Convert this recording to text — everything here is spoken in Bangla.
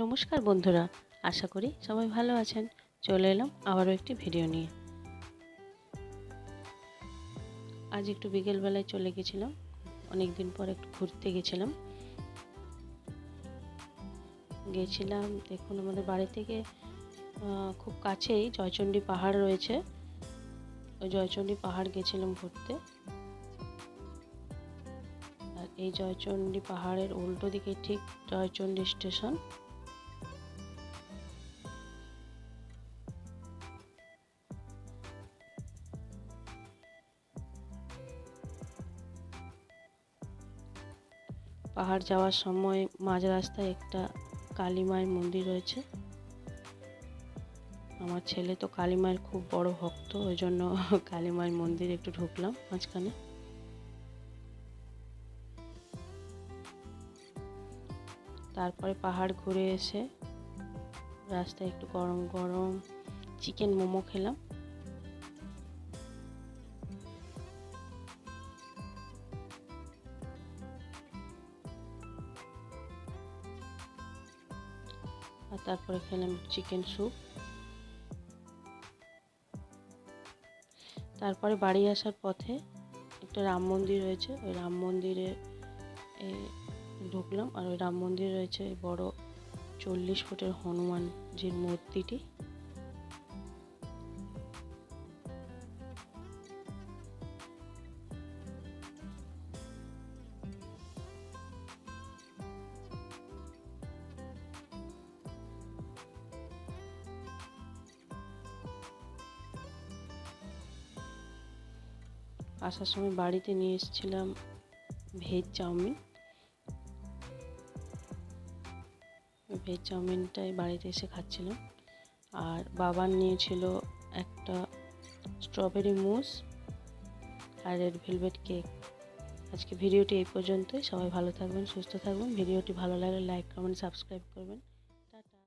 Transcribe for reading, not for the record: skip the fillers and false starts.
নমস্কার বন্ধুরা, আশা করি সবাই ভালো আছেন। চলে এলাম আবারও একটি ভিডিও নিয়ে। আজ একটু বিকেলবেলায় চলে গেছিলাম, অনেক দিন পর একটু ঘুরতে গেছিলাম। দেখুন, আমাদের বাড়ি থেকে খুব কাছেই জয়চণ্ডী পাহাড় রয়েছে। ওই জয়চণ্ডী পাহাড় গেছিলাম ঘুরতে। আর এই জয়চণ্ডী পাহাড়ের উল্টো দিকে ঠিক জয়চণ্ডী স্টেশন। পাহাড় যাওয়ার সময় মাঝ রাস্তায় একটা কালী মায়ের মন্দির রয়েছে। আমার ছেলে তো কালী মায়ের খুব বড় ভক্ত, ওই জন্য কালী মায়ের মন্দিরে একটু ঢুকলাম মাঝখানে। তারপরে পাহাড় ঘুরে এসে রাস্তায় একটু গরম গরম চিকেন মোমো খেলাম। আর তারপরে খেলাম চিকেন স্যুপ। তারপরে বাড়ি আসার পথে একটা রাম মন্দির রয়েছে, ওই রাম মন্দিরে ঢুকলাম। আর ওই রাম মন্দিরে রয়েছে বড় 40 ফুটের হনুমানজির মূর্তিটি। আসার সময় বাড়িতে নিয়ে এসেছিলাম ভেজ চাউমিন। ভেজ চাউমিনটাই বাড়িতে এসে খাচ্ছিলাম। আর বাবার নিয়েছিল একটা স্ট্রবেরি মুস আর রেড ভেলভেট কেক। আজকে ভিডিওটি এই পর্যন্তই। সবাই ভালো থাকবেন, সুস্থ থাকবেন। ভিডিওটি ভালো লাগলে লাইক, কমেন্ট, সাবস্ক্রাইব করবেন।